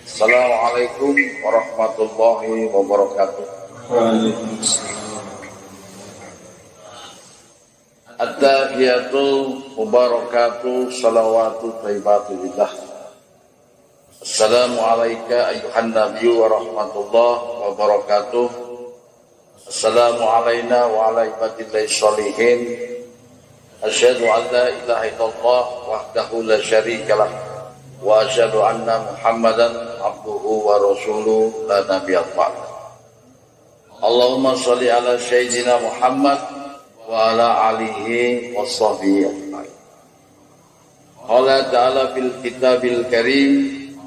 Assalamualaikum warahmatullahi wabarakatuh. At-tahiyatu mubarakatuh salawatu thayyibatu billah. Assalamu alayka ayyuhan nabiyyu wa rahmatullahi wabarakatuh. Assalamu alayna wa ala ibadillahi sholihin. Asyhadu an la ilaha illallah wahdahu la syarika lah wa asyhadu anna Muhammadan abduhu wa rasuluhu la nabiyya ba'da. Allahumma sholli ala sayyidina Muhammad wa ala alihi wa sahbihi ajma'in. Qala ta'ala fil kitabil karim,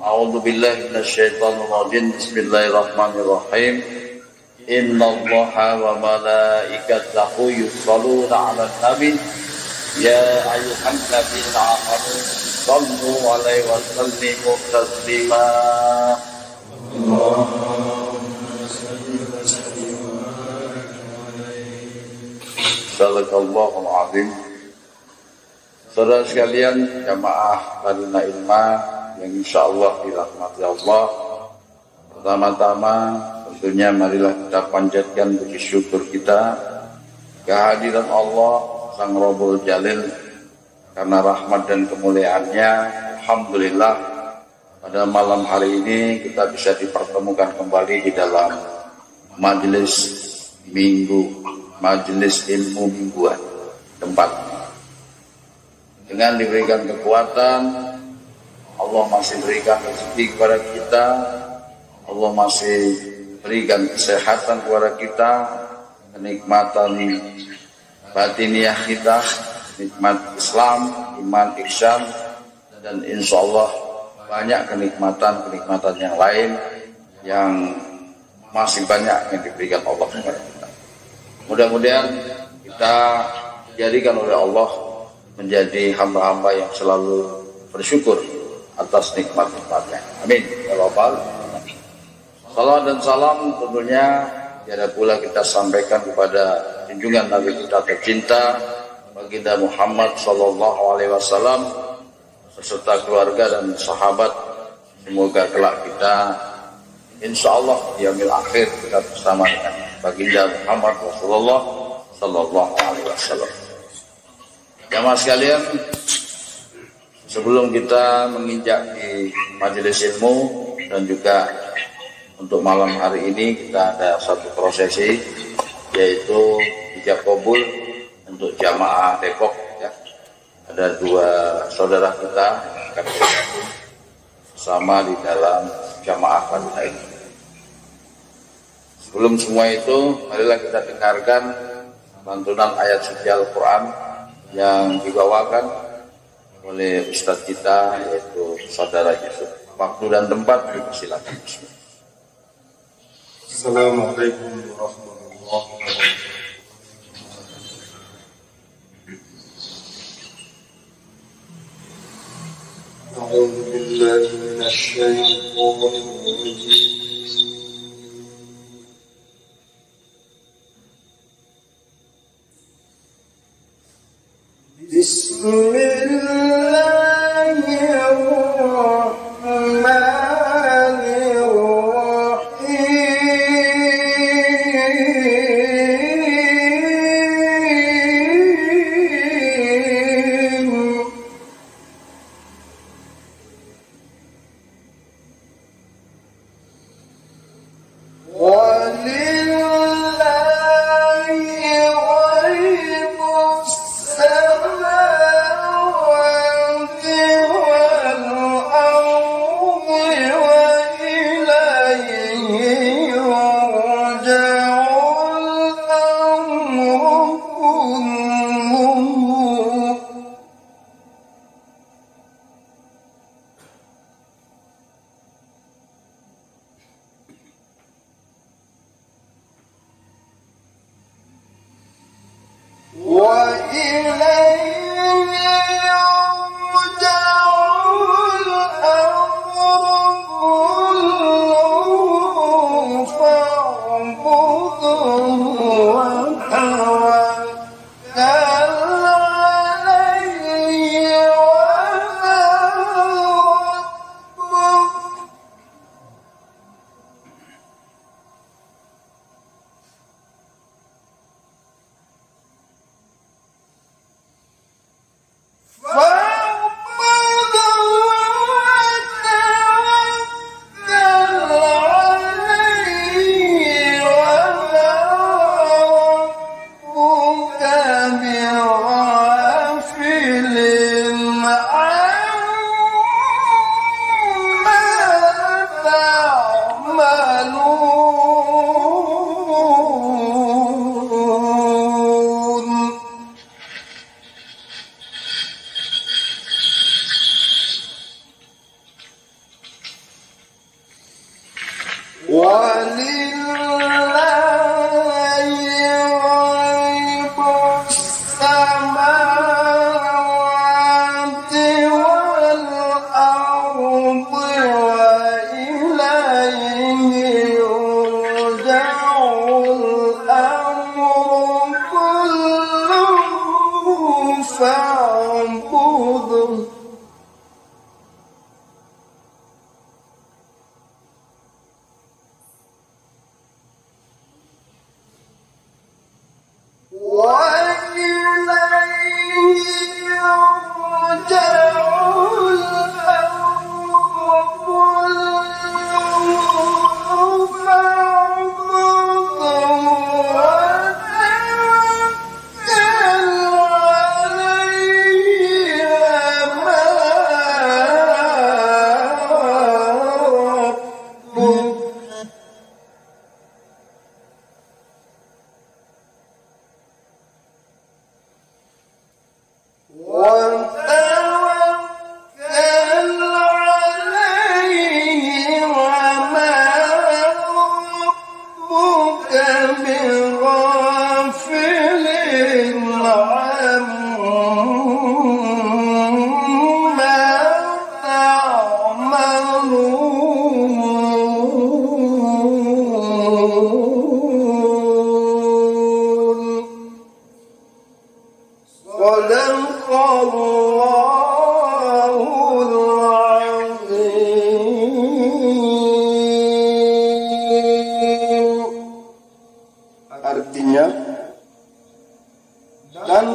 a'udzu billahi minasyaitonir rajim. Bismillahirrahmanirrahim. Innallaha wa malaikatahu yusholluna 'alan nabi ya ayyuhalladzina amanu shallu 'alaihi wa sallimu taslima. Sadaqallahul azim. Saudara sekalian, jamaah Darul Ilmah yang insyaallah dirahmati Allah. Pertama-tama tentunya marilah kita panjatkan puji syukur kita kehadiran Allah Sang Rabbul Jalil, karena rahmat dan kemuliaannya alhamdulillah pada malam hari ini kita bisa dipertemukan kembali di dalam majelis minggu, majelis ilmu mingguan tempat. Dengan diberikan kekuatan, Allah masih berikan rezeki kepada kita, Allah masih berikan kesehatan kepada kita, kenikmatan batiniah kita, nikmat Islam, iman, ihsan, dan insya Allah banyak kenikmatan-kenikmatan yang lain yang masih banyak yang diberikan Allah kepada kita. Mudah-mudahan kita dijadikan oleh Allah menjadi hamba-hamba yang selalu bersyukur atas nikmat-nikmatnya. Amin. Ya Rabbal alamin. Salam dan salam tentunya tiada pula kita sampaikan kepada junjungan Nabi kita tercinta Baginda Muhammad sallallahu alaihi wasallam beserta keluarga dan sahabat. Semoga kelak kita insyaallah di yaumil akhir kita bersama dengan Baginda Muhammad Rasulullah sallallahu alaihi wasallam. Jamaah sekalian, sebelum kita menginjak di majelis ilmu dan juga untuk malam hari ini kita ada satu prosesi, yaitu ijab kabul untuk jamaah Depok ya. Ada dua saudara kita yang akan bergabung bersama di dalam jamaah wanita ini. Sebelum semua itu, marilah kita dengarkan lantunan ayat suci Al-Quran yang dibawakan oleh Ustadz kita, yaitu Saudara Yusuf. Waktu dan tempat dipersilakan. Assalamualaikum warahmatullahi wabarakatuh. A'udzu billahi minasy syaithanir rajim.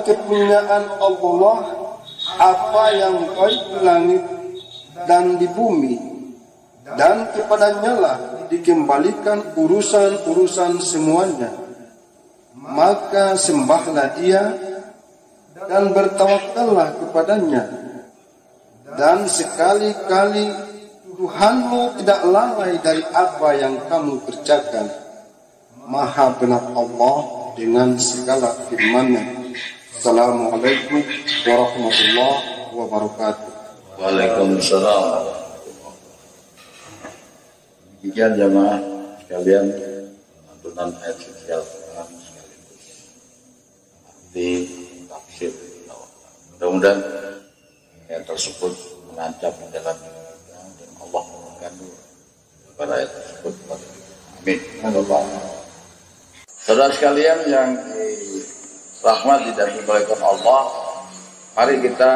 dan kepunyaan Allah apa yang baik di langit dan di bumi, dan kepadanya lah dikembalikan urusan-urusan semuanya. Maka sembahlah Dia dan bertawakallah kepadanya, dan sekali-kali Tuhanmu tidak lalai dari apa yang kamu kerjakan. Maha benar Allah dengan segala firman-Nya. Assalamualaikum warahmatullahi wabarakatuh. Waalaikumsalam. Demikian jamaah sekalian, lantunan ayat sosial di tafsir. Mudah-mudahan ayat tersebut menancap di dalam kita dan Allah mengandung pada ayat tersebut. Amin. Saudara sekalian yang dirahmati dan dimuliakan Allah, mari kita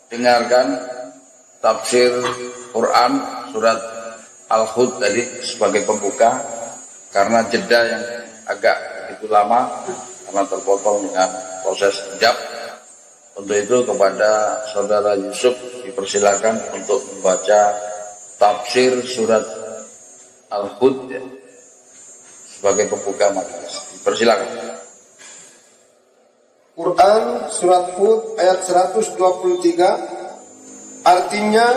dengarkan tafsir Quran surat Al-Hud tadi sebagai pembuka, karena jeda yang agak begitu lama karena terpotong dengan proses hijab. Untuk itu kepada saudara Yusuf dipersilakan untuk membaca tafsir surat Al-Hud sebagai pembuka majelis. Dipersilakan. Quran surat Hud ayat 123, artinya,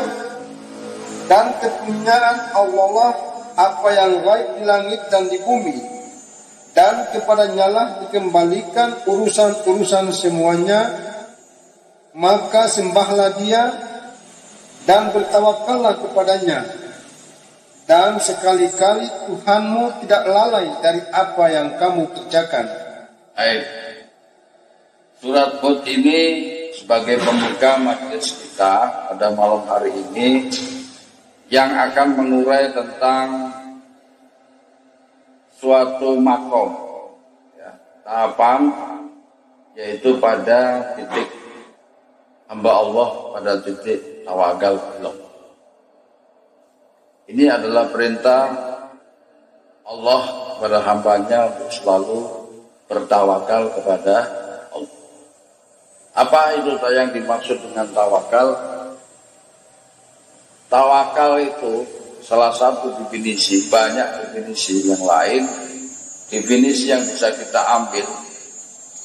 dan kepunyaan Allah apa yang baik di langit dan di bumi, dan kepadanya lah dikembalikan urusan-urusan semuanya. Maka sembahlah Dia dan bertawakallah kepadanya, dan sekali-kali Tuhanmu tidak lalai dari apa yang kamu kerjakan. Baik. Surat Hud ini sebagai pembuka majelis kita pada malam hari ini, yang akan mengurai tentang suatu makom, ya, tahapan, yaitu pada titik hamba Allah, pada titik tawakal Allah. Ini adalah perintah Allah kepada hambanya untuk selalu bertawakal kepada Allah. Apa itu yang dimaksud dengan tawakal? Tawakal itu salah satu definisi, banyak definisi yang lain. Definisi yang bisa kita ambil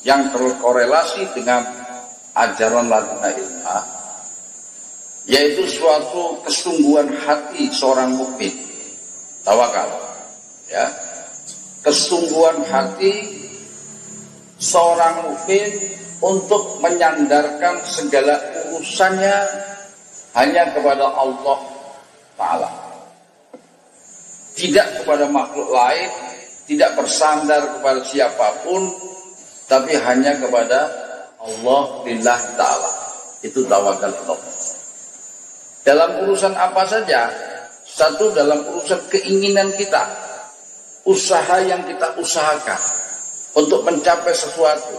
yang terkorelasi dengan ajaran ladina ilmah, yaitu suatu kesungguhan hati seorang mukmin. Tawakal, ya, kesungguhan hati seorang mukmin untuk menyandarkan segala urusannya hanya kepada Allah Ta'ala, tidak kepada makhluk lain, tidak bersandar kepada siapapun, tapi hanya kepada Allah Lillah Ta'ala. Itu tawakal Allah. Dalam urusan apa saja. Satu, dalam urusan keinginan kita, usaha yang kita usahakan untuk mencapai sesuatu,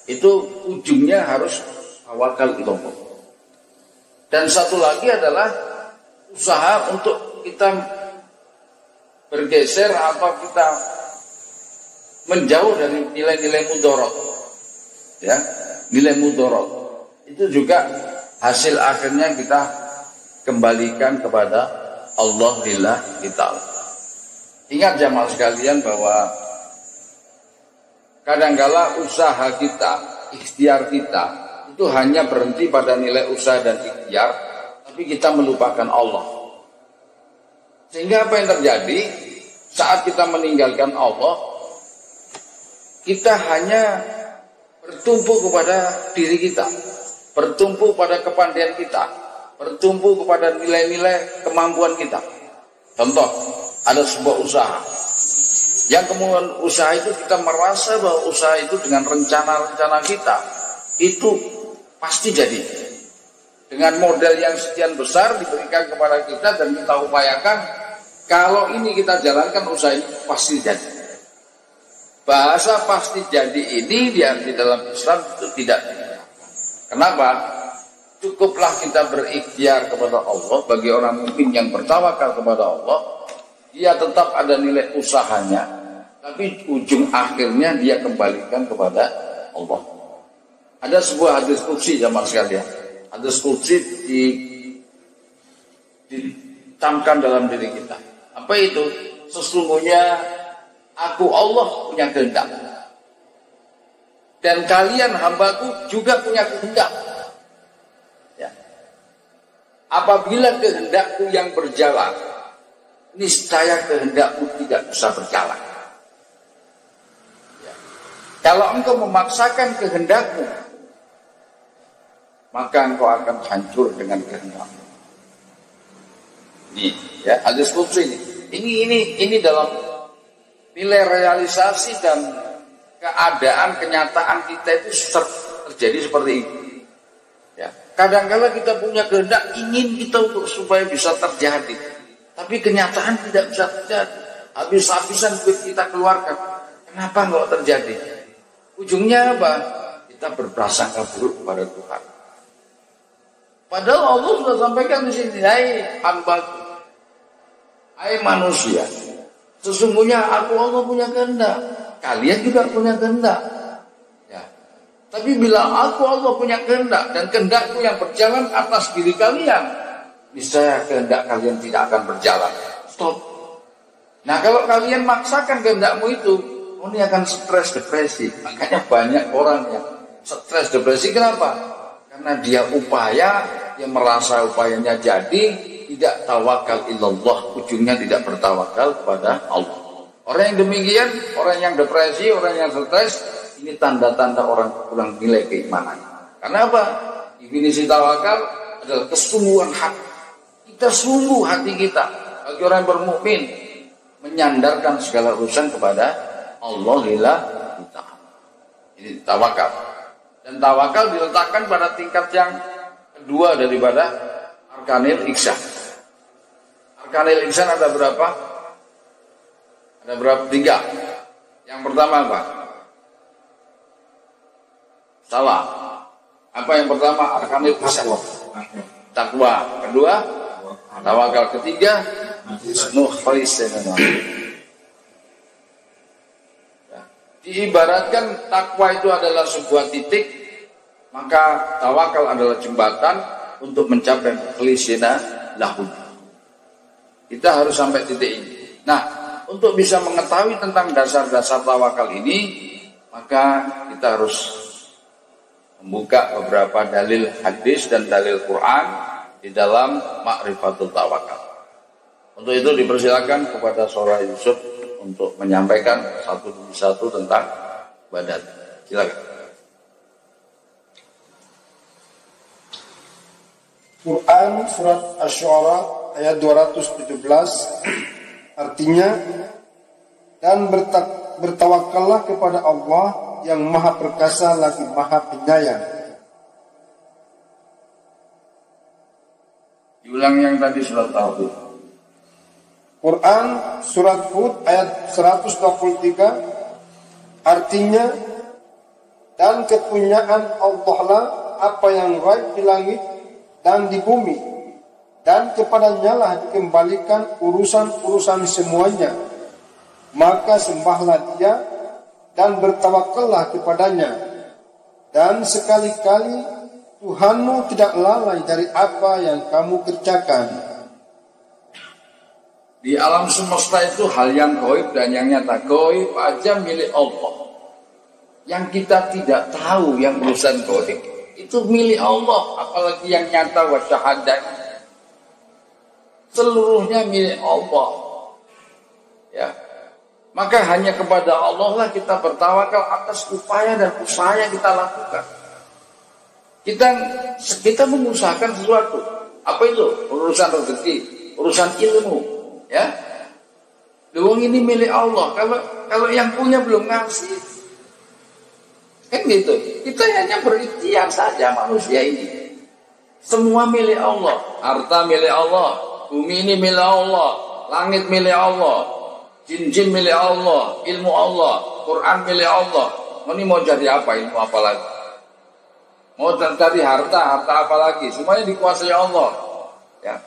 itu ujungnya harus tawakal Allah. Dan satu lagi adalah usaha untuk kita bergeser atau kita menjauh dari nilai-nilai mudorot, ya, nilai mudorot. Itu juga hasil akhirnya kita kembalikan kepada Allah Lillah Ta'ala. Ingat jamaah sekalian bahwa kadangkala usaha kita, ikhtiar kita itu hanya berhenti pada nilai usaha dan ikhtiar, tapi kita melupakan Allah. Sehingga apa yang terjadi saat kita meninggalkan Allah, kita hanya bertumpu kepada diri kita, bertumpu pada kepandaian kita, bertumpu kepada nilai-nilai kemampuan kita. Contoh, ada sebuah usaha, yang kemudian usaha itu kita merasa bahwa usaha itu dengan rencana-rencana kita itu pasti jadi, dengan modal yang sekian besar diberikan kepada kita dan kita upayakan, kalau ini kita jalankan usaha ini pasti jadi. Bahasa pasti jadi ini di dalam Islam itu tidak. Kenapa? Cukuplah kita berikhtiar kepada Allah. Bagi orang mukmin yang bertawakal kepada Allah, dia tetap ada nilai usahanya, tapi ujung akhirnya dia kembalikan kepada Allah. Ada sebuah hadis qudsi jamaah sekalian. Hadis qudsi ditamkan dalam diri kita. Apa itu? Sesungguhnya aku Allah punya kehendak. Dan kalian hambaku juga punya kehendak. Ya. Apabila kehendakku yang berjalan, niscaya kehendakmu tidak bisa berjalan. Ya. Kalau engkau memaksakan kehendakmu, maka engkau akan hancur dengan kehendakmu. Ini ya hadis qudsi ini dalam nilai realisasi dan keadaan kenyataan kita itu terjadi seperti ini. Ya, kadang-kala kita punya kehendak ingin kita untuk supaya bisa terjadi, tapi kenyataan tidak bisa terjadi. Habis-habisan duit kita keluarkan, kenapa nggak terjadi? Ujungnya apa? Kita berprasangka buruk kepada Tuhan. Padahal Allah sudah sampaikan di sini, hai hambaku, hai manusia, sesungguhnya aku Allah punya kehendak, kalian juga punya kehendak. Ya. Tapi bila aku Allah punya kehendak dan kehendakku yang berjalan atas diri kalian, niscaya kehendak kalian tidak akan berjalan. Stop. Nah kalau kalian maksakan kehendakmu itu, ini akan stres depresi. Makanya banyak orang yang stres depresi. Kenapa? Karena dia yang merasa upayanya jadi, tidak tawakal illallah, ujungnya tidak bertawakal kepada Allah. Orang yang demikian, orang yang depresi, orang yang stres, ini tanda-tanda orang kurang nilai keimanan. Karena apa? Definisi tawakal adalah kesungguhan hati. Kita sungguh hati kita, bagi orang yang bermukmin, menyandarkan segala urusan kepada Allah lillahi ta'ala. Ini tawakal. Dan tawakal diletakkan pada tingkat yang kedua daripada arkanil ihsan. Arkanil ihsan ada berapa? Ada berapa? 3. Yang pertama apa? Salah. Apa yang pertama? Arkanil ihsan. Takwa. Kedua, tawakal. Ketiga, mukhlis. Diibaratkan takwa itu adalah sebuah titik, maka tawakal adalah jembatan untuk mencapai mukhlisina lahu. Kita harus sampai titik ini. Nah, untuk bisa mengetahui tentang dasar-dasar tawakal ini, maka kita harus membuka beberapa dalil hadis dan dalil Quran di dalam Ma'rifatul Tawakal. Untuk itu dipersilakan kepada Saudara Yusuf untuk menyampaikan satu demi satu tentang ibadat. Silakan. Quran surat Asy-Syu'ara ayat 217 artinya, dan bertawakallah kepada Allah yang maha perkasa lagi maha penyayang. Diulang yang tadi surat Tauhid. Quran surat Hud ayat 123 artinya, dan kepunyaan Allah lah apa yang gaib di langit dan di bumi, dan kepadanya lah dikembalikan urusan-urusan semuanya. Maka sembahlah dia dan bertawakallah kepadanya, dan sekali-kali Tuhanmu tidak lalai dari apa yang kamu kerjakan. Di alam semesta itu hal yang gaib dan yang nyata. Gaib aja milik Allah. Yang kita tidak tahu yang urusan gaib itu milik Allah, apalagi yang nyata wa syahadat. Seluruhnya milik Allah. Ya. Maka hanya kepada Allah lah kita bertawakal atas upaya dan usaha yang kita lakukan. Kita mengusahakan sesuatu. Apa itu? Urusan rezeki, urusan ilmu, ya. Uang ini milik Allah. Kalau yang punya belum ngasih, kan gitu. Kita hanya berikhtiar saja manusia ini. Semua milik Allah. Harta milik Allah, bumi ini milik Allah, langit milik Allah, jin-jin milik Allah, ilmu Allah, Quran milik Allah. Ini mau jadi apa? Ilmu apa lagi? Mau cari harta apa lagi? Semuanya dikuasai Allah. Ya.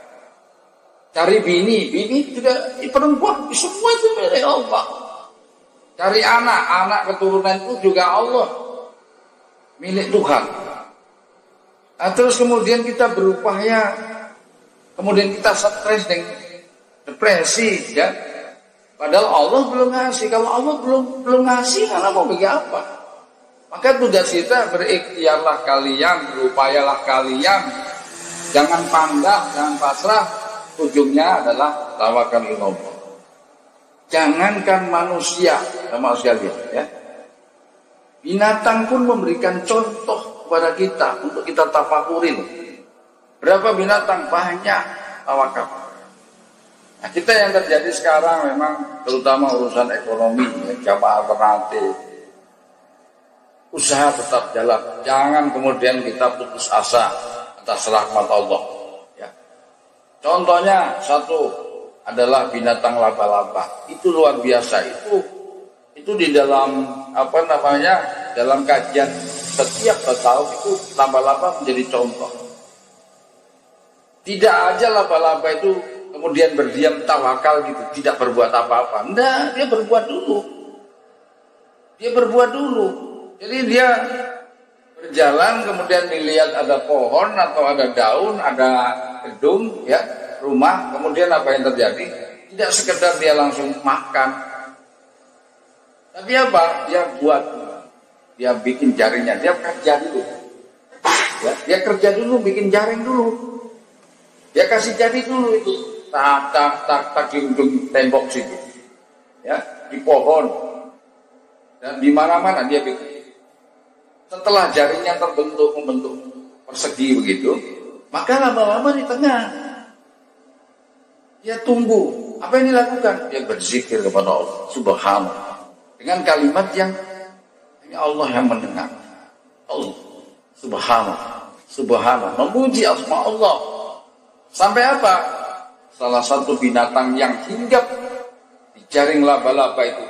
Cari bini juga perempuan, semua itu milik Allah. Cari anak keturunan itu juga Allah, milik Tuhan. Nah, terus kemudian kita berupaya, kemudian kita stres dengan depresi, ya. Padahal Allah belum ngasih. Kalau Allah belum ngasih, karena mau bagi apa? Maka tugas kita berikhtiarlah kalian, berupayalah kalian, jangan pandah, jangan pasrah. Ujungnya adalah tawakal ilallah. Jangankan manusia, sama sekali, ya. Binatang pun memberikan contoh kepada kita untuk kita tafakurin. Berapa binatang? Banyak. Tawakal. Nah, kita yang terjadi sekarang memang terutama urusan ekonomi, ya, jamaah alternatif, usaha tetap jalan. Jangan kemudian kita putus asa atas rahmat Allah. Ya. Contohnya satu adalah binatang laba-laba. Itu luar biasa. Itu di dalam dalam kajian setiap tahun itu laba-laba menjadi contoh. Tidak aja laba-laba itu kemudian berdiam tawakal gitu, tidak berbuat apa-apa. Enggak, dia berbuat dulu. Jadi dia berjalan kemudian dilihat ada pohon atau ada daun, ada gedung, ya, rumah, kemudian apa yang terjadi? Tidak sekedar dia langsung makan. Tapi apa? Dia bikin jaringnya, dia kerja dulu. Ya, dia kerja dulu, bikin jaring dulu. Dia kasih jadi dulu itu. Tak di ujung tembok situ. Ya, di pohon. Dan di mana-mana dia bikin. Setelah jaringnya membentuk persegi begitu, maka lama-lama di tengah dia tunggu. Apa yang dilakukan? Dia berzikir kepada Allah Subhanallah. Dengan kalimat yang ini Allah yang mendengar. Allah Subhanallah. Memuji asma Allah. Sampai apa? Salah satu binatang yang hinggap di jaring laba-laba itu,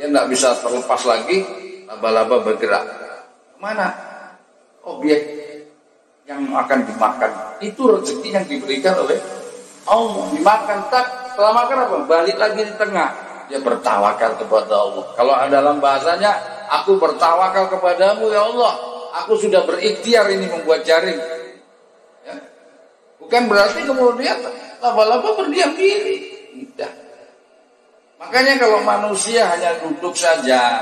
dia tidak bisa terlepas lagi. Laba-laba bergerak kemana? Objek yang akan dimakan itu rezeki yang diberikan oleh Allah. Dimakan, setelah makan apa? Balik lagi di tengah. Dia bertawakal kepada Allah. Kalau dalam bahasanya, aku bertawakal kepadamu ya Allah. Aku sudah berikhtiar ini membuat jaring. Ya. Bukan berarti kemudian laba-laba berdiam diri. Tidak. Makanya kalau manusia hanya duduk saja,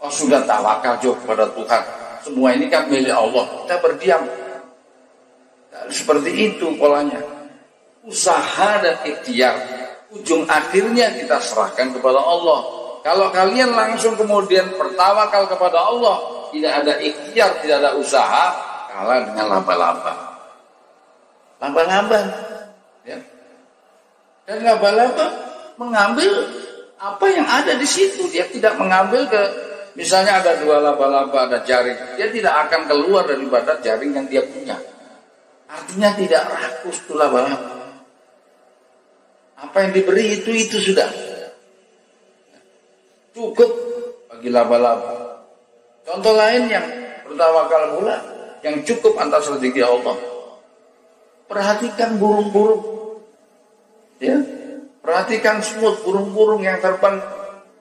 sudah tawakal juga kepada Tuhan. Semua ini kan milik Allah. Kita berdiam. Nah, seperti itu polanya. Usaha dan ikhtiar. Ujung akhirnya kita serahkan kepada Allah. Kalau kalian langsung kemudian bertawakal kepada Allah, tidak ada ikhtiar, tidak ada usaha, kalah dengan laba-laba. Laba-laba, ya. Dan laba-laba mengambil apa yang ada di situ. Dia tidak mengambil misalnya ada dua laba-laba, ada jaring. Dia tidak akan keluar daripada jaring yang dia punya. Artinya tidak rakus itu laba-laba. Apa yang diberi itu sudah cukup bagi laba-laba. Contoh lain yang bertawakal pula, yang cukup atas rezeki Allah. Perhatikan burung-burung, ya, perhatikan semut, burung-burung yang terbang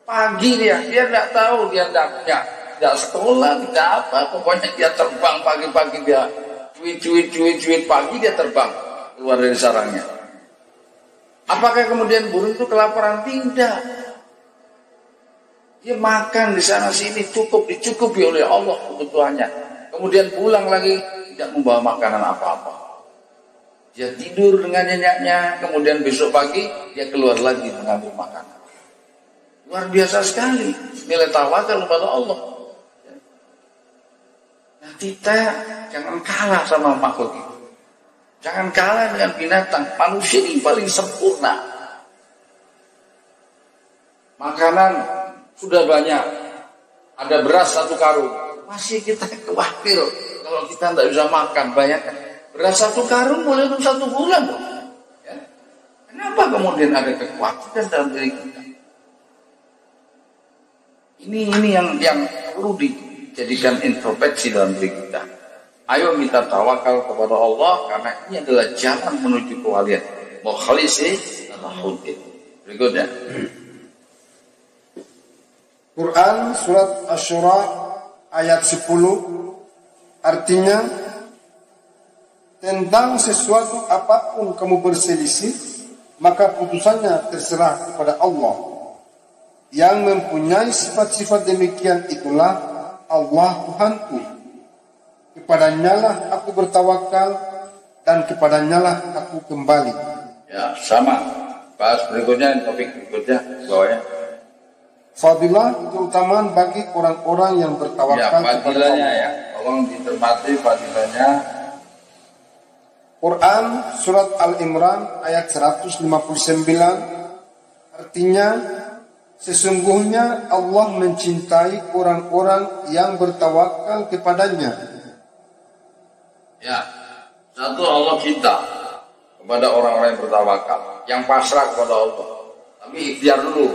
pagi dia tidak tahu, dia tidak sekolah, tidak apa, pokoknya dia terbang pagi-pagi, dia cuit pagi dia terbang keluar dari sarangnya. Apakah kemudian burung itu kelaparan? Tidak. Dia makan di sana sini dicukupi oleh Allah kebutuhannya. Kemudian pulang lagi tidak membawa makanan apa-apa. Dia tidur dengan nyenyaknya, kemudian besok pagi dia keluar lagi mengambil makanan. Luar biasa sekali nilai tawakal kepada Allah. Nah, kita jangan kalah sama makhluk itu. Jangan kalah dengan binatang. Manusia ini paling sempurna. Makanan sudah banyak. Ada beras 1 karung. Masih kita khawatir kalau kita tidak bisa makan. Bayangkan. Beras 1 karung boleh untuk 1 bulan. Ya. Kenapa kemudian ada kekhawatiran dalam diri kita? Ini yang perlu dijadikan introspeksi dalam diri kita. Ayo kita tawakal kepada Allah karena ini adalah jalan menuju kewalian. Mukhlisi lahudin. Berikutnya. Quran surat Asy-Syura ayat 10 artinya tentang sesuatu apapun kamu berselisih maka putusannya terserah kepada Allah. Yang mempunyai sifat-sifat demikian itulah Allah Tuhanku. Kepadanya lah aku bertawakal dan kepadanya lah aku kembali. Ya, sama. Bahas berikutnya, topik berikutnya bawahnya. Fadilah keutamaan bagi orang-orang yang bertawakal ya, kepada Allah. Ya, tolong ditermati fadilahnya. Quran surat Al-Imran ayat 159 artinya sesungguhnya Allah mencintai orang-orang yang bertawakal kepadanya. Ya, satu Allah cinta kepada orang-orang yang bertawakal, yang pasrah kepada Allah. Tapi ikhtiar dulu,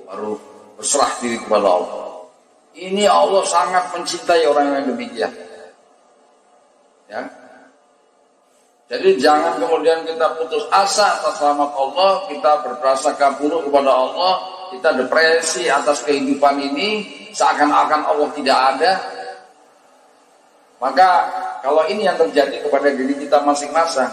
baru berserah diri kepada Allah. Ini Allah sangat mencintai orang yang demikian. Ya. Jadi jangan kemudian kita putus asa atas rahmat Allah, kita berprasangka buruk kepada Allah, kita depresi atas kehidupan ini, seakan-akan Allah tidak ada. Maka kalau ini yang terjadi kepada diri kita masing-masing,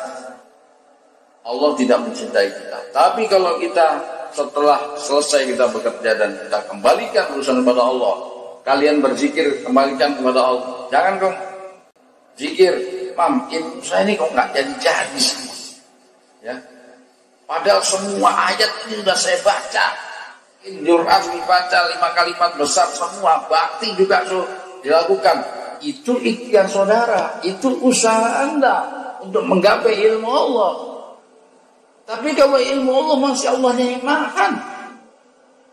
Allah tidak mencintai kita. Tapi kalau kita setelah selesai kita bekerja dan kita kembalikan urusan kepada Allah, kalian berzikir, kembalikan kepada Allah. Jangan dong zikir, Mam, ilmu saya ini kok nggak jadi sih. Ya. Padahal semua ayat ini sudah saya baca. Injurat dibaca 5 kalimat besar semua, bakti juga dilakukan. Itu ikhtiar saudara, itu usaha Anda untuk menggapai ilmu Allah. Tapi kalau ilmu Allah masih Allah nikmatkan,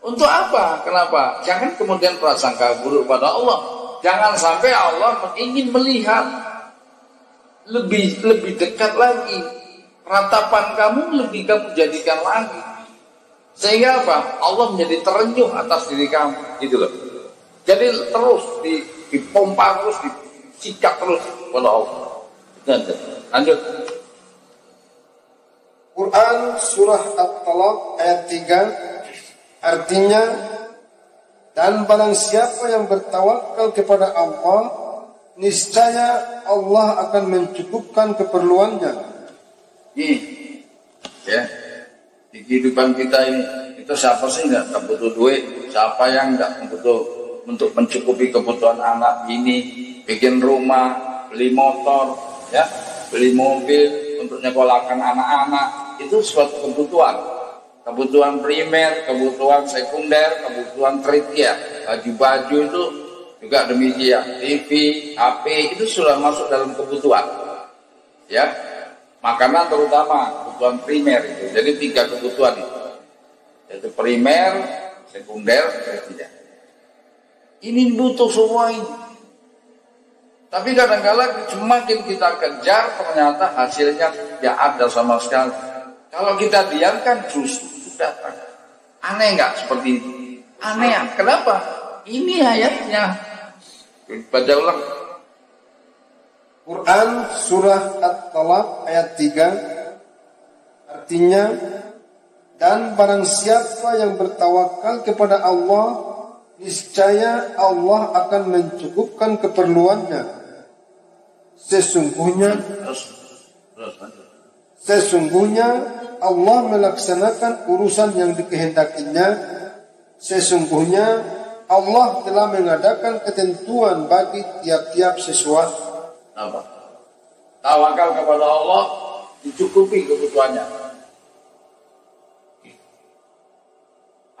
untuk apa? Kenapa? Jangan kemudian prasangka buruk pada Allah. Jangan sampai Allah ingin melihat lebih dekat lagi, ratapan kamu lebih kamu jadikan lagi, sehingga apa? Allah menjadi terenyuh atas diri kamu, gitu loh. Jadi terus dipompa terus, disikat terus pada Allah. Lanjut. Quran surah At-Talaq ayat 3 artinya dan barang siapa yang bertawakal kepada Allah, niscaya Allah akan mencukupkan keperluannya. Ya, di kehidupan kita ini, itu siapa sih nggak butuh duit? Siapa yang nggak butuh untuk mencukupi kebutuhan anak ini, bikin rumah, beli motor, ya, beli mobil untuk nyekolahkan anak-anak, itu suatu kebutuhan primer, kebutuhan sekunder, kebutuhan tersier. Baju-baju itu juga demikian, TV, HP itu sudah masuk dalam kebutuhan. Ya, makanan terutama kebutuhan primer itu. Jadi 3 kebutuhan itu, yaitu primer, sekunder, tersier. Ini butuh semua ini. Tapi kadang-kadang semakin kita kejar, ternyata hasilnya tidak ada sama sekali. Kalau kita diamkan justru datang. Aneh nggak seperti ini? Aneh ya. Kenapa? Ini ayatnya. Baca ulang. Quran surah At-Talaq ayat 3 artinya dan barang siapa yang bertawakal kepada Allah, niscaya Allah akan mencukupkan keperluannya. Sesungguhnya Allah melaksanakan urusan yang dikehendakinya. Sesungguhnya Allah telah mengadakan ketentuan bagi tiap-tiap sesuatu. Apa? Tawakal kepada Allah, dicukupi kebutuhannya.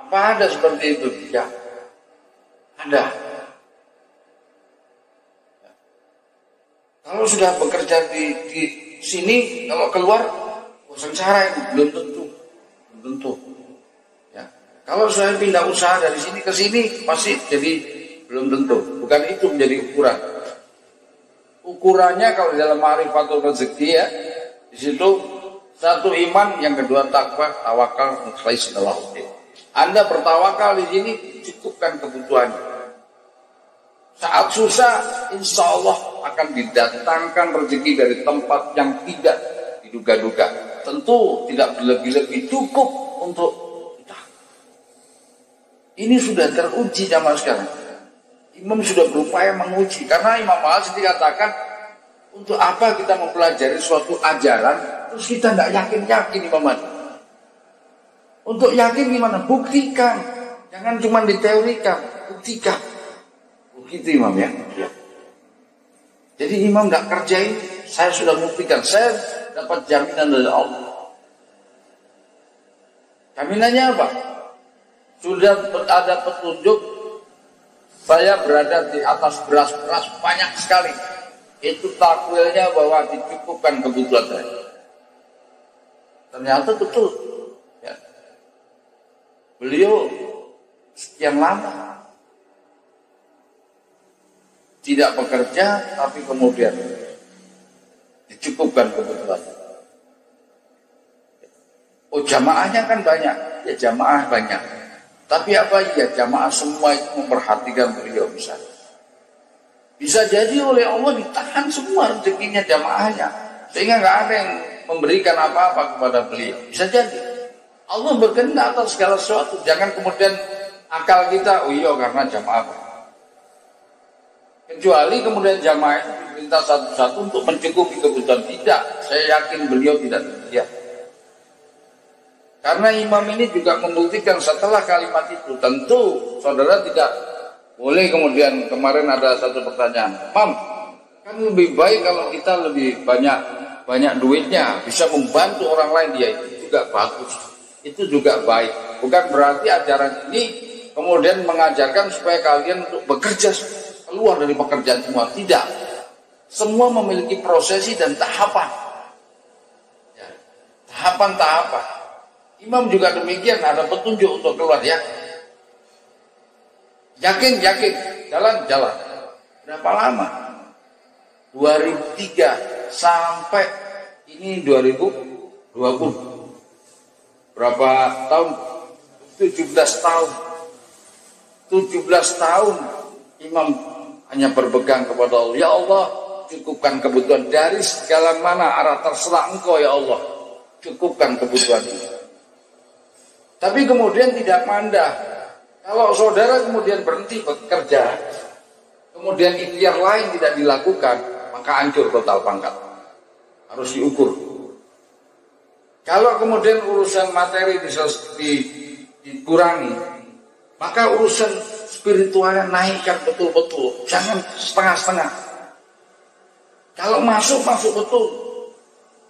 Apa ada seperti itu? Ya, ada. Kalau sudah bekerja di sini, kalau keluar sengsara itu belum tentu. Ya. Kalau saya pindah usaha dari sini ke sini, pasti jadi belum tentu. Bukan itu menjadi ukuran. Ukurannya kalau di dalam ma'rifatul rezeki, ya, di situ satu iman, yang kedua takwa, tawakal, mukhlis dalam hati. Anda bertawakal di sini, cukupkan kebutuhannya. Saat susah, insya Allah akan didatangkan rezeki dari tempat yang tidak diduga-duga. Tentu tidak berlebih-lebih, cukup untuk kita. Ini sudah teruji zaman sekarang. Imam sudah berupaya menguji. Karena Imam Al-Hajj dikatakan, untuk apa kita mempelajari suatu ajaran, terus kita tidak yakin-yakin Imam Al-Hajj. Untuk yakin gimana? Buktikan. Jangan cuma diteorikan, buktikan. Begitu Imam ya. Jadi Imam tidak kerjain, saya sudah buktikan. Saya dapat jaminan dari Allah. Jaminannya apa? Sudah ada petunjuk, saya berada di atas beras-beras banyak sekali. Itu takwilnya bahwa dicukupkan kebutuhan saya. Ternyata betul. Ya. Beliau sekian lama tidak bekerja, tapi kemudian dicukupkan kebutuhan. Oh, jamaahnya kan banyak. Ya, jamaah banyak. Tapi apa ya, jamaah semua itu memperhatikan beliau misalnya. Bisa jadi oleh Allah ditahan semua rezekinya jamaahnya, sehingga nggak ada yang memberikan apa-apa kepada beliau. Bisa jadi Allah berkehendak atas segala sesuatu. Jangan kemudian akal kita, oh iya karena jamaah. Kecuali kemudian jamaah itu diminta satu-satu untuk mencukupi kebutuhan. Tidak, saya yakin beliau tidak demikian. Karena imam ini juga membuktikan setelah kalimat itu, tentu saudara tidak boleh kemudian, kemarin ada satu pertanyaan, Mam, kan lebih baik kalau kita lebih banyak duitnya, bisa membantu orang lain, dia itu juga bagus, itu juga baik. Bukan berarti ajaran ini kemudian mengajarkan supaya kalian untuk bekerja keluar dari pekerjaan semua, tidak. Semua memiliki prosesi dan tahapan. Ya, tahapan-tahapan. Imam juga demikian, ada petunjuk untuk keluar ya. Yakin, jalan. Berapa lama? 2003 sampai ini 2020. Berapa tahun? 17 tahun. 17 tahun Imam hanya berpegang kepada Allah. Ya Allah, cukupkan kebutuhan dari segala mana arah terserah Engkau ya Allah. Cukupkan kebutuhan ini. Tapi kemudian tidak mandah. Kalau saudara kemudian berhenti bekerja, kemudian ikhtiar lain tidak dilakukan, maka hancur total pangkat. Harus diukur. Kalau kemudian urusan materi dikurangi, maka urusan spiritualnya naikkan betul-betul. Jangan setengah-setengah. Kalau masuk betul.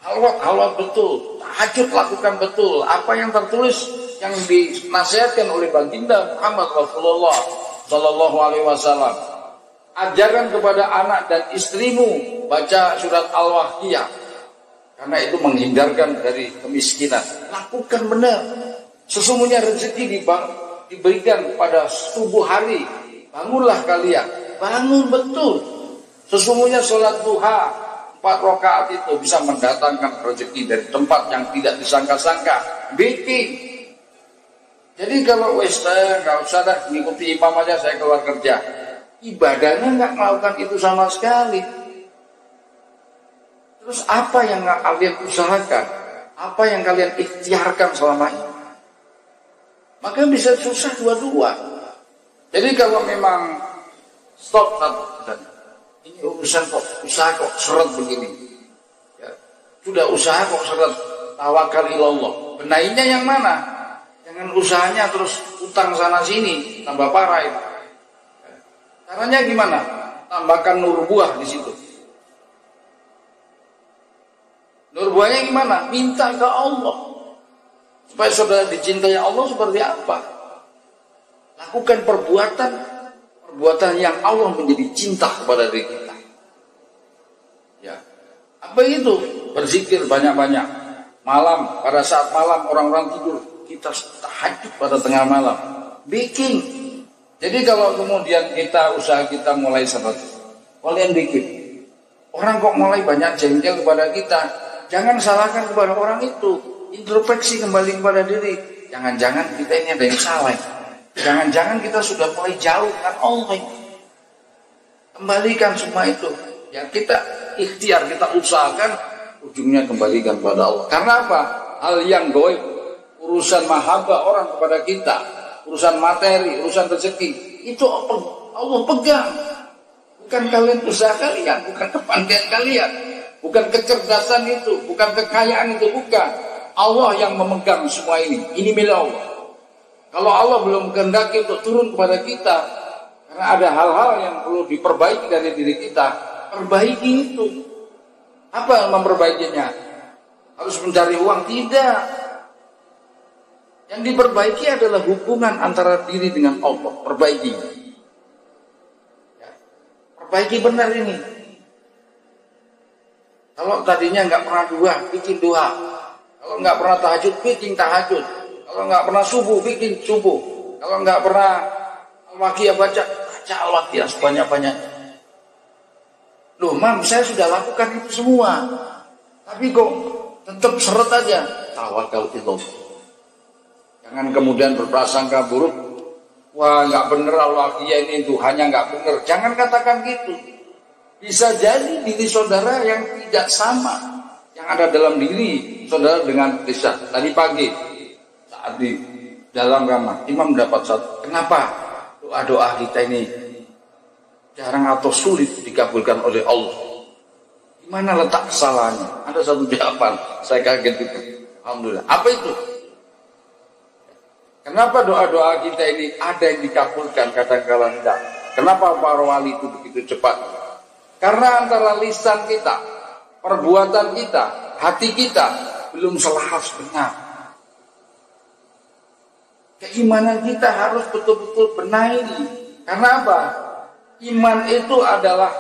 Halwat betul. Tahajud lakukan betul. Apa yang tertulis, yang dinasihatkan oleh baginda Muhammad Rasulullah Sallallahu Alaihi Wasallam, ajarkan kepada anak dan istrimu baca surat Al-Waqiah, karena itu menghindarkan dari kemiskinan. Lakukan benar. Sesungguhnya rezeki diberikan pada subuh hari. Bangunlah kalian, bangun betul. Sesungguhnya sholat duha 4 rakaat itu bisa mendatangkan rezeki dari tempat yang tidak disangka-sangka. Bikin. Jadi kalau nggak usah dah mengikuti imam aja, saya keluar kerja. Ibadahnya nggak melakukan itu sama sekali. Terus apa yang kalian usahakan? Apa yang kalian ikhtiarkan selama ini? Maka bisa susah dua-dua. Jadi kalau memang stop dan ini urusan kok, usaha kok seret begini. Ya, sudah usaha kok seret, tawakal ilallah. Benahinya yang mana? Jangan usahanya terus utang sana sini, tambah parah itu. Caranya gimana? Tambahkan nur buah di situ. Nur buahnya gimana? Minta ke Allah. Supaya saudara dicintai Allah seperti apa? Lakukan perbuatan yang Allah menjadi cinta kepada diri kita. Ya. Apa itu? Berzikir banyak-banyak. Malam, pada saat malam orang-orang tidur, kita tahajud pada tengah malam. Bikin. Jadi kalau kemudian usaha kita mulai seret, kalian bikin. Orang kok mulai banyak jengkel kepada kita. Jangan salahkan kepada orang itu. Introspeksi kembali kepada diri. Jangan-jangan kita ini ada yang salah. Jangan-jangan kita sudah mulai jauh dengan Allah. Kembalikan semua itu. Yang kita ikhtiar, kita usahakan, ujungnya kembalikan kepada Allah. Karena apa? Hal yang goib, urusan mahabbah orang kepada kita, urusan materi, urusan rezeki, itu Allah pegang. Bukan kalian usaha kalian, bukan kepandaian kalian, bukan kecerdasan itu, bukan kekayaan itu, bukan. Allah yang memegang semua ini. Ini milik Allah. Kalau Allah belum kehendaki untuk turun kepada kita, karena ada hal-hal yang perlu diperbaiki dari diri kita, perbaiki itu. Apa yang memperbaikinya? Harus mencari uang? Tidak. Yang diperbaiki adalah hubungan antara diri dengan Allah. Perbaiki. Ya. Perbaiki benar ini. Kalau tadinya nggak pernah dua, bikin dua. Kalau nggak pernah tahajud, bikin tahajud. Kalau nggak pernah subuh, bikin subuh. Kalau nggak pernah al-waqiah baca al-waqiah sebanyak-banyaknya. Loh, Mam, saya sudah lakukan itu semua. Tapi kok tetap seret aja. Tawakal Allah. Jangan kemudian berprasangka buruk. Wah, nggak bener al-waqiah ini, Tuhannya nggak bener. Jangan katakan gitu. Bisa jadi diri saudara yang tidak sama. Yang ada dalam diri saudara dengan lisan. Tadi pagi saat di dalam kamar imam dapat satu. Kenapa doa-doa kita ini jarang atau sulit dikabulkan oleh Allah? Di mana letak kesalahannya? Ada satu jawaban, saya kaget itu. Alhamdulillah. Apa itu? Kenapa doa-doa kita ini ada yang dikabulkan, kadang-kadang tidak? Kenapa para wali itu begitu cepat? Karena antara lisan kita, perbuatan kita, hati kita belum selaras benar. Keimanan kita harus betul-betul benar ini. Karena apa? Iman itu adalah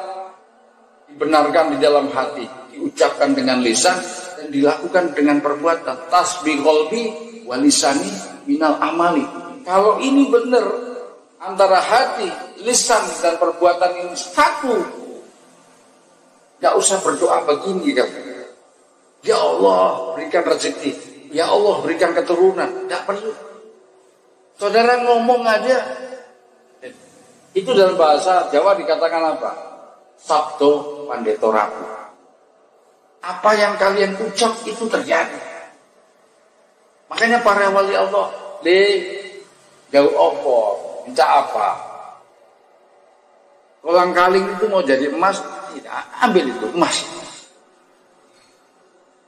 dibenarkan di dalam hati, diucapkan dengan lisan dan dilakukan dengan perbuatan. Tasbih qalbi wa lisani minal amali. Kalau ini benar antara hati, lisan dan perbuatan ini satu, gak usah berdoa begini kan. Ya Allah berikan rezeki, ya Allah berikan keturunan, gak perlu. Saudara ngomong aja. Itu dalam bahasa Jawa dikatakan apa? Sabdo pandeto rabu. Apa yang kalian ucap itu terjadi. Makanya para wali Allah, jauh apa, minta apa? Kolang kaling itu mau jadi emas, tidak, ambil itu emas.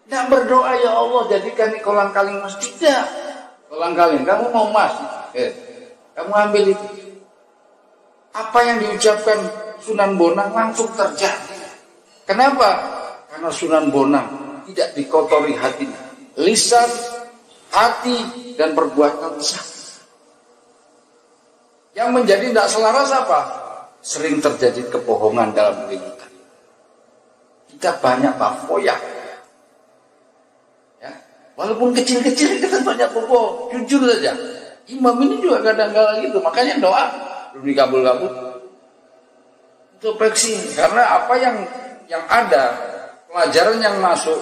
Tidak berdoa ya Allah jadikan kolang kaling emas, tidak. Kolang kaling, kamu mau emas, kamu ambil itu. Apa yang diucapkan Sunan Bonang langsung terjadi. Kenapa? Karena Sunan Bonang tidak dikotori hatinya. Lisan, hati, dan perbuatan satu. Yang menjadi tidak selaras apa? Sering terjadi kebohongan dalam diri kita. Kita banyak bafoya. Ya. Walaupun kecil-kecil kita banyak bohong. Jujur saja. Imam ini juga kadang-kadang gitu. Makanya doa belum dikabul-kabul. Introspeksi. Karena apa yang ada, pelajaran yang masuk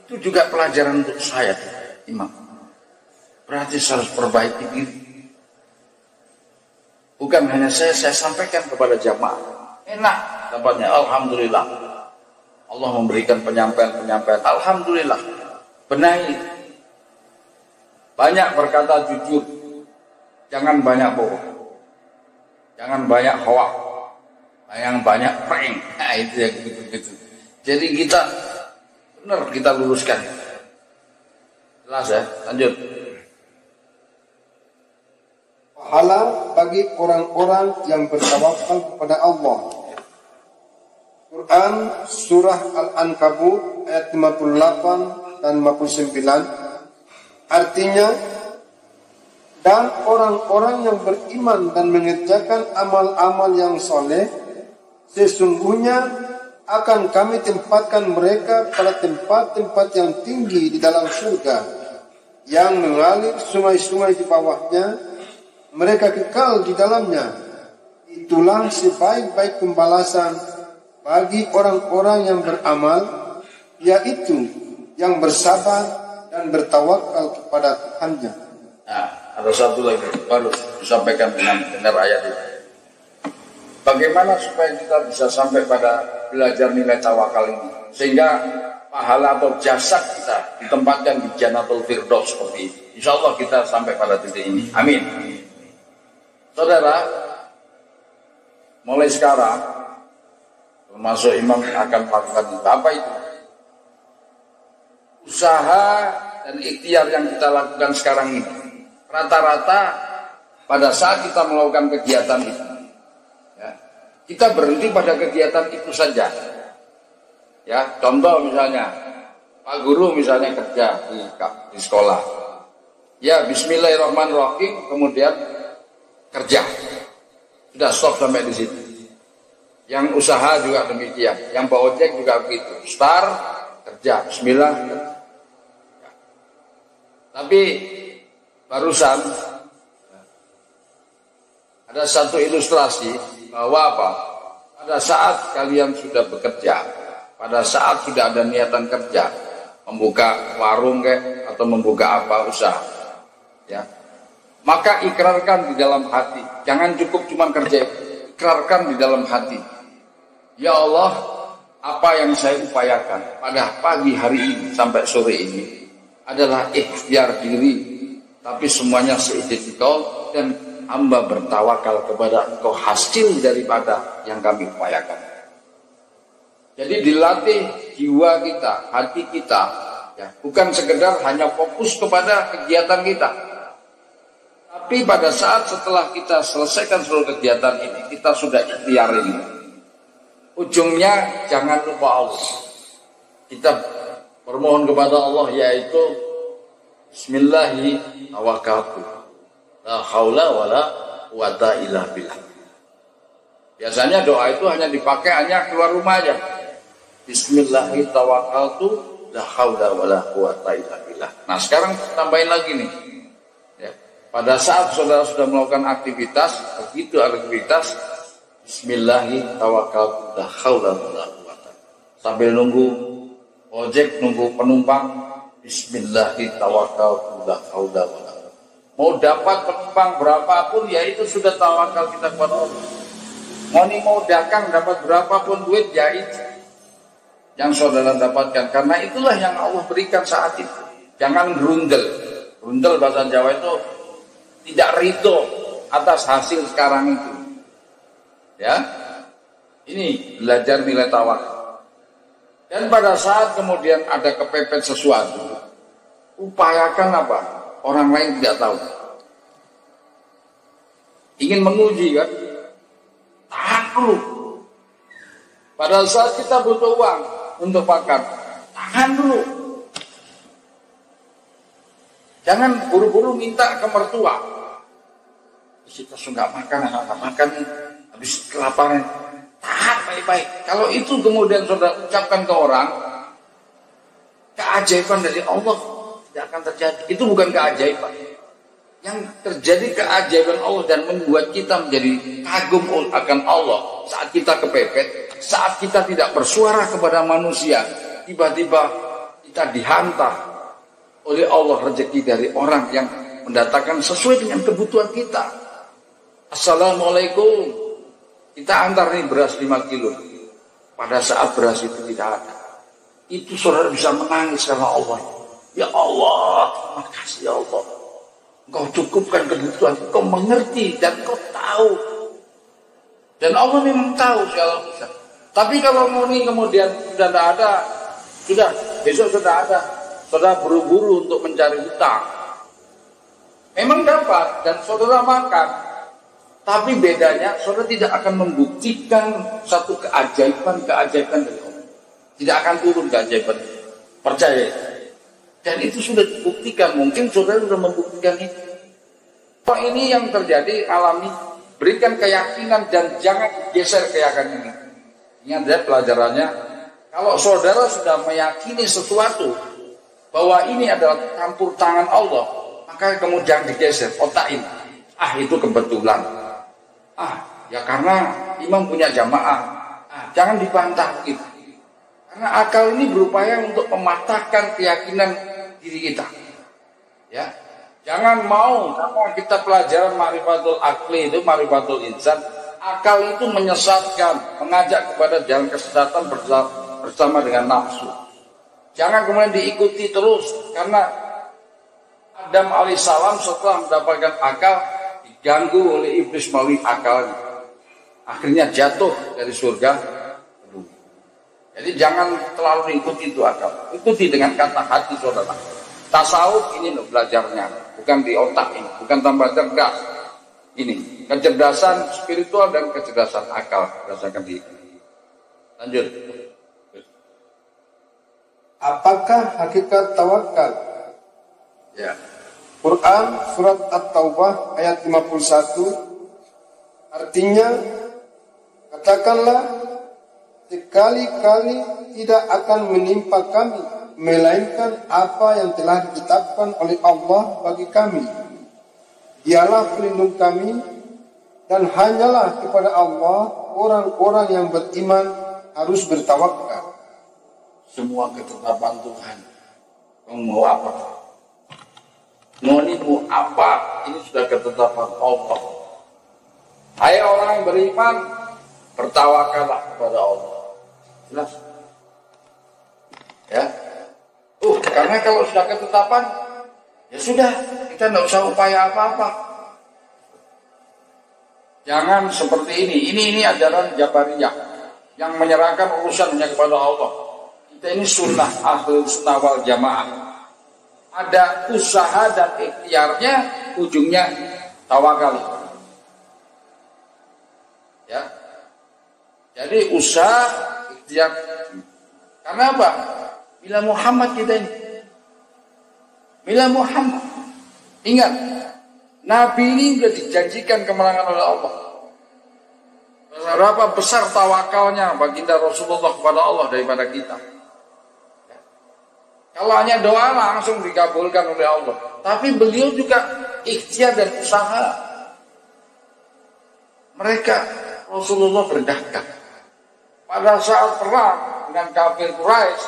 itu juga pelajaran untuk saya, Imam. Berarti saya harus perbaiki diri. Bukan hanya saya sampaikan kepada jamaah. Enak dapatnya, alhamdulillah. Allah memberikan penyampaian. Alhamdulillah. Benahi. Banyak berkata jujur. Jangan banyak bohong. Jangan banyak hoak. Yang banyak prank. Nah, itu yang begitu-begitu. Jadi kita benar kita luruskan. Jelas ya, lanjut. Pahala bagi orang-orang yang bertawakal kepada Allah. Quran Surah Al-Ankabut ayat 58 dan 59. Artinya, dan orang-orang yang beriman dan mengerjakan amal-amal yang soleh, sesungguhnya akan kami tempatkan mereka pada tempat-tempat yang tinggi di dalam surga, yang mengalir sungai-sungai di bawahnya, mereka kekal di dalamnya. Itulah sebaik-baik pembalasan bagi orang-orang yang beramal, yaitu yang bersabar dan bertawakal kepada Tuhannya. Nah, ada satu lagi baru disampaikan dengan benar ayat itu. Bagaimana supaya kita bisa sampai pada belajar nilai tawakal ini, sehingga pahala atau jasa kita ditempatkan di Jannatul Firdaus seperti ini. Insya Allah kita sampai pada titik ini. Amin. Saudara, mulai sekarang, termasuk imam akan melakukan itu. Apa itu? Usaha dan ikhtiar yang kita lakukan sekarang ini, rata-rata pada saat kita melakukan kegiatan itu, ya, kita berhenti pada kegiatan itu saja. Ya, contoh misalnya, Pak Guru misalnya kerja di sekolah. Ya, Bismillahirrahmanirrahim, kemudian kerja. Sudah stop sampai di situ. Yang usaha juga demikian, yang bawa ojek juga begitu. Start, kerja, Bismillah. Kerja. Tapi barusan ada satu ilustrasi bahwa apa? Pada saat kalian sudah bekerja, pada saat sudah ada niatan kerja, membuka warung atau membuka apa usaha, ya, maka ikrarkan di dalam hati. Jangan cukup cuma kerja, ikrarkan di dalam hati. Ya Allah, apa yang saya upayakan pada pagi hari ini sampai sore ini adalah ikhtiar diri, tapi semuanya seizin Engkau, dan hamba bertawakal kepada Engkau hasil daripada yang kami upayakan. Jadi dilatih jiwa kita, hati kita, ya, bukan sekedar hanya fokus kepada kegiatan kita, tapi pada saat setelah kita selesaikan seluruh kegiatan ini, kita sudah ikhtiar ini, ujungnya jangan lupa Allah. Kita bermohon kepada Allah, yaitu Bismillahi tawakkaltu la haula wala quwata illa billah. Biasanya doa itu hanya dipakai hanya keluar rumah aja. Bismillahi tawakkaltu la haula wala quwata illa billah. Nah, sekarang tambahin lagi nih. Ya, pada saat saudara sudah melakukan aktivitas, begitu aktivitas, Bismillahi tawakkaltu la haula wala quwata. Sambil nunggu ojek, nunggu penumpang, Bismillahi tawakkaltu la haula wala quwata. Mau dapat penumpang berapapun, ya itu sudah tawakal kita kepada Allah. Mau dagang dapat berapapun duit, ya itu yang saudara dapatkan, karena itulah yang Allah berikan saat itu. Jangan grundel. Grundel bahasa Jawa itu tidak ridho atas hasil sekarang itu. Ya, ini belajar nilai tawakal. Dan pada saat kemudian ada kepepet sesuatu, upayakan apa? Orang lain tidak tahu. Ingin menguji kan? Tahan dulu. Pada saat kita butuh uang untuk makan, tahan dulu. Jangan buru-buru minta ke mertua. Kita sudah makan, habis kelaparan. Tahan baik-baik. Kalau itu kemudian saudara ucapkan ke orang, keajaiban dari Allah tidak akan terjadi. Itu bukan keajaiban. Yang terjadi keajaiban Allah dan membuat kita menjadi kagum akan Allah saat kita kepepet, saat kita tidak bersuara kepada manusia, tiba-tiba kita dihantar oleh Allah rezeki dari orang yang mendatangkan sesuai dengan kebutuhan kita. Assalamualaikum. Kita antar nih beras 5 kilo. Pada saat beras itu tidak ada, itu saudara bisa menangis karena Allah. Ya Allah, terima kasih ya Allah. Engkau cukupkan kebutuhan, engkau mengerti dan engkau tahu. Dan Allah memang tahu segala urusan. Tapi kalau ini kemudian sudah tidak ada, sudah besok sudah ada, saudara buru-buru untuk mencari hutang. Memang dapat dan saudara makan. Tapi bedanya, saudara tidak akan membuktikan satu keajaiban dari Allah. Tidak akan turun keajaiban. Percaya. Dan itu sudah dibuktikan. Mungkin saudara sudah membuktikan itu. Kalau ini yang terjadi, alami. Berikan keyakinan dan jangan geser keyakinan ini. Ini adalah pelajarannya. Kalau saudara sudah meyakini sesuatu, bahwa ini adalah campur tangan Allah, maka kemudian digeser, otakin. Itu kebetulan. Ya karena imam punya jamaah. Jangan dibantah gitu. Karena akal ini berupaya untuk mematahkan keyakinan diri kita. Ya, jangan mau karena kita pelajaran ma'rifatul akli itu, ma'rifatul insan, akal itu menyesatkan, mengajak kepada jalan kesesatan bersama dengan nafsu. Jangan kemudian diikuti terus, karena Adam alaihissalam setelah mendapatkan akal diganggu oleh iblis melalui akalnya. Akhirnya jatuh dari surga. Jadi jangan terlalu ikuti itu akal. Ikuti dengan kata hati saudara. Tasawuf ini loh belajarnya, bukan di otak ini, bukan tambah cerdas. Ini kecerdasan spiritual dan kecerdasan akal berdasarkan diri. Lanjut. Apakah hakikat tawakal? Ya. Quran surat At-Taubah ayat 51 artinya, katakanlah, sekali-kali tidak akan menimpa kami melainkan apa yang telah ditetapkan oleh Allah bagi kami. Dialah pelindung kami, dan hanyalah kepada Allah orang-orang yang beriman harus bertawakal. Semua ketetapan Tuhan. Kamu mau apa? Mau apa? Ini sudah ketetapan Allah. Hai orang yang beriman, bertawakallah kepada Allah. Jelas? Ya. Karena kalau sudah ketetapan, ya sudah, kita tidak usah upaya apa-apa. Jangan seperti ini. Ini ajaran Jabariyah yang menyerahkan urusan hanya kepada Allah. Kita ini sunnah, ahlul sunnah wal jamaah. Ada usaha dan ikhtiarnya, ujungnya tawakal. Ya. Jadi usaha, ikhtiar. Karena apa? Bila Muhammad kita ini. Bila Muhammad. Ingat, Nabi ini sudah dijanjikan kemenangan oleh Allah. Berapa besar tawakalnya baginda Rasulullah kepada Allah daripada kita. Kalau hanya doa langsung dikabulkan oleh Allah. Tapi beliau juga ikhtiar dan usaha. Mereka Rasulullah berdahkan. Pada saat perang dengan kafir Quraisy,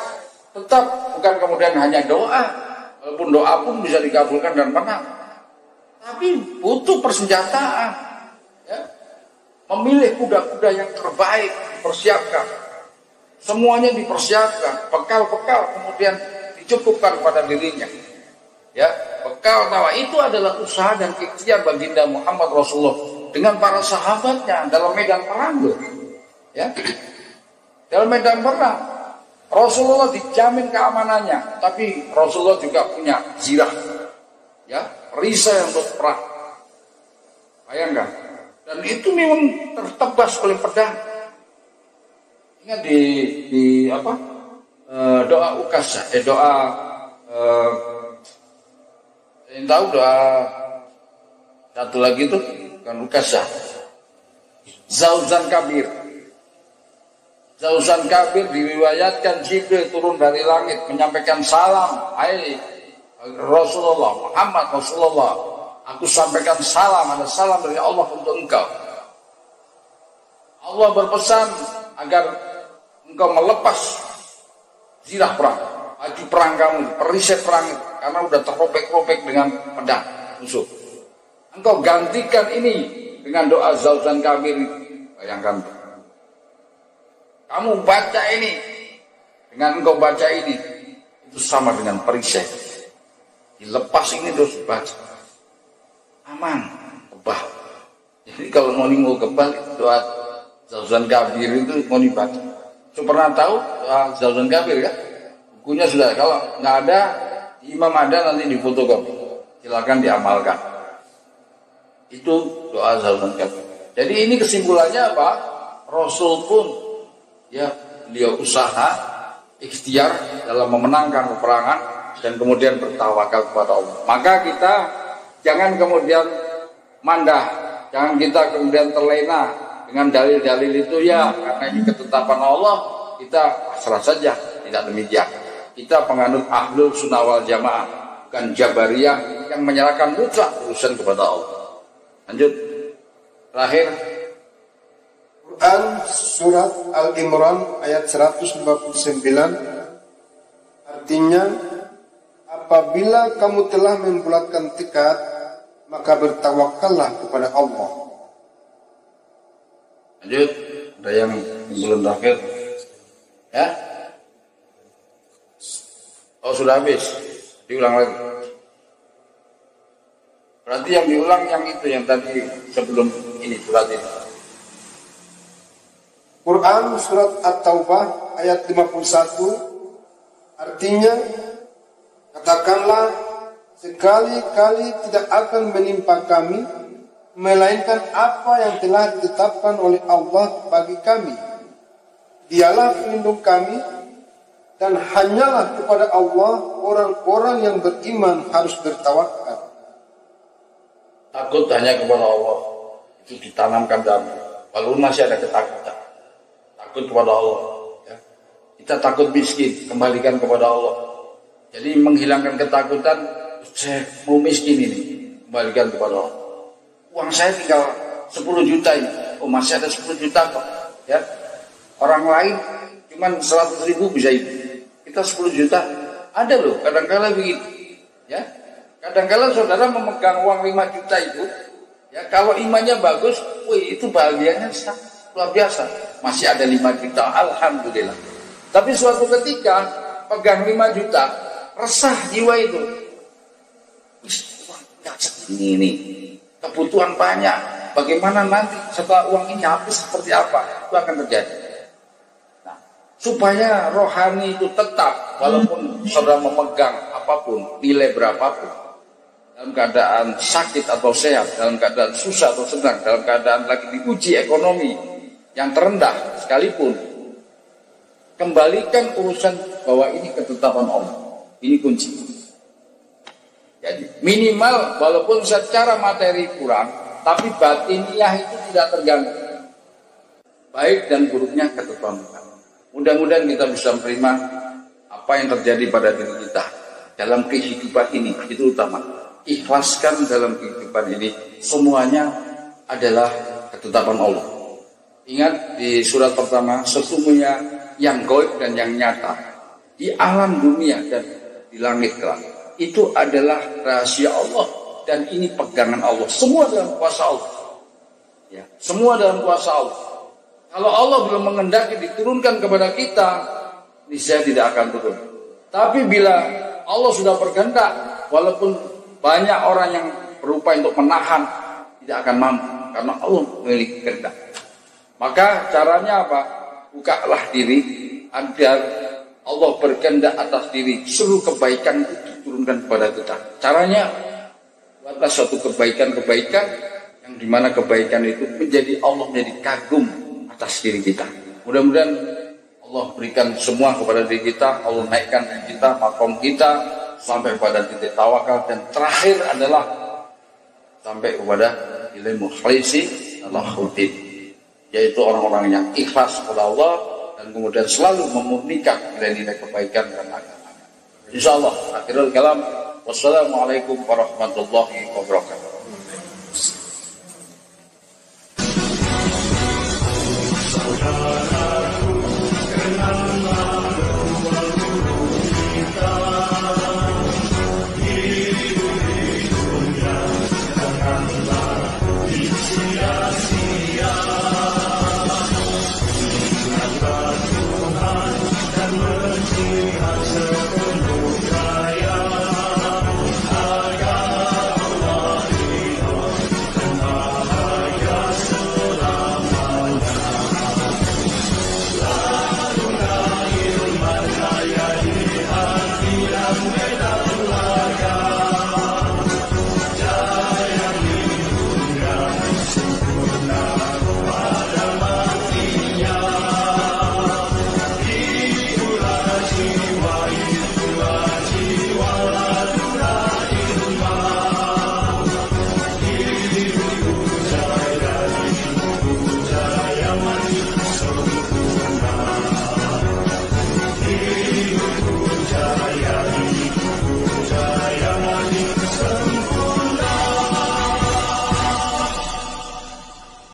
tetap bukan kemudian hanya doa. Walaupun doa pun bisa dikabulkan dan menang. Tapi butuh persenjataan. Ya. Memilih kuda-kuda yang terbaik, dipersiapkan. Semuanya dipersiapkan. Bekal-bekal kemudian dicukupkan pada dirinya. Ya, bekal tawa itu adalah usaha dan ikhtiar baginda Muhammad Rasulullah dengan para sahabatnya dalam medan perang loh. Ya. Dalam medan perang Rasulullah dijamin keamanannya, tapi Rasulullah juga punya zirah. Ya, perisai untuk perang. Bayangkan. Dan itu memang tertebas oleh pedang. Ingat di apa? Doa ukasa, yang tahu doa satu lagi itu kan ukasa. Zauzan Kabir. Zauzan Kabir diriwayatkan Jibril turun dari langit menyampaikan salam, hai Rasulullah, Muhammad Rasulullah, aku sampaikan salam, ada salam dari Allah untuk engkau. Allah berpesan agar engkau melepas zirah perang, baju perang kamu, perisai perang, karena udah terrobek-robek dengan pedang musuh. Engkau gantikan ini dengan doa Zauzan Kabir. Bayangkan, kamu baca ini, dengan engkau baca ini, itu sama dengan perisai. Dilepas ini terus baca, aman, kebal. Jadi kalau mau kebal, doa Zauzan Kabir itu mau dibaca. Pernah tahu Zauzan Kabir ya? Bukunya sudah, kalau nggak ada, imam ada nanti difotokopi. Silakan diamalkan. Itu doa Zauzan Kabir. Jadi ini kesimpulannya apa? Rasul pun ya beliau usaha, ikhtiar dalam memenangkan peperangan dan kemudian bertawakal kepada Allah. Maka kita jangan kemudian mandah, jangan kita kemudian terlena dengan dalil-dalil itu ya, karena ini ketetapan Allah, kita pasrah saja. Tidak demikian. Kita penganut ahlul sunnah wal jamaah, bukan Jabariyah yang menyerahkan mutlak urusan kepada Allah. Lanjut. Terakhir. Quran surat Al-Imran ayat 159 artinya, apabila kamu telah membulatkan tekad, maka bertawakallah kepada Allah. Lanjut, ada yang belum terakhir, ya? Oh sudah habis, diulang lagi. Berarti yang diulang yang itu yang tadi sebelum ini surat ini. Quran surat At-Taubah ayat 51 artinya, katakanlah, sekali-kali tidak akan menimpa kami melainkan apa yang telah ditetapkan oleh Allah bagi kami. Dialah pelindung kami, dan hanyalah kepada Allah orang-orang yang beriman harus bertawakal. Takut hanya kepada Allah itu ditanamkan dalam, walaupun masih ada ketakutan. Takut kepada Allah, ya. Kita takut miskin, kembalikan kepada Allah. Jadi menghilangkan ketakutan, saya mau miskin ini, kembalikan kepada Allah. Uang saya tinggal 10 juta ini, oh masih ada 10 juta kok, ya. Orang lain cuman 100.000 bisa hidup, kita 10 juta, ada loh kadang-kala begitu, ya. Kadang-kala saudara memegang uang 5 juta itu, ya, kalau imannya bagus, wih, itu bahagianya luar biasa. Masih ada 5 juta, alhamdulillah. Tapi suatu ketika pegang 5 juta, resah jiwa itu. Ini kebutuhan banyak. Bagaimana nanti setelah uang ini habis seperti apa? Itu akan terjadi. Nah, supaya rohani itu tetap, walaupun saudara memegang apapun, nilai berapapun, dalam keadaan sakit atau sehat, dalam keadaan susah atau senang, dalam keadaan lagi diuji ekonomi yang terendah sekalipun, kembalikan urusan bahwa ini ketetapan Allah. Ini kunci. Jadi minimal walaupun secara materi kurang, tapi batiniah itu tidak terganggu. Baik dan buruknya ketetapan Allah. Mudah-mudahan kita bisa menerima apa yang terjadi pada diri kita dalam kehidupan ini, itu utama. Ikhlaskan dalam kehidupan ini, semuanya adalah ketetapan Allah. Ingat di surat pertama, sesungguhnya yang gaib dan yang nyata di alam dunia dan di langit kelak itu adalah rahasia Allah, dan ini pegangan Allah. Semua dalam kuasa Allah, ya, semua dalam kuasa Allah. Kalau Allah belum mengendaki diturunkan kepada kita, niscaya tidak akan turun. Tapi bila Allah sudah berkehendak, walaupun banyak orang yang berupaya untuk menahan, tidak akan mampu karena Allah memiliki kehendak. Maka caranya apa? Bukalah diri agar Allah berkehendak atas diri, seluruh kebaikan itu diturunkan kepada kita. Caranya buatlah suatu kebaikan-kebaikan yang dimana kebaikan itu menjadi Allah menjadi kagum atas diri kita. Mudah-mudahan Allah berikan semua kepada diri kita, Allah naikkan diri kita, makom kita sampai pada titik tawakal, dan terakhir adalah sampai kepada ilmu mukhlisi Allahuddin, yaitu orang-orang yang ikhlas kepada Allah dan kemudian selalu memurnikan nilai-nilai kebaikan dan agama. Insyaallah akhirul kalam. Wassalamualaikum warahmatullahi wabarakatuh.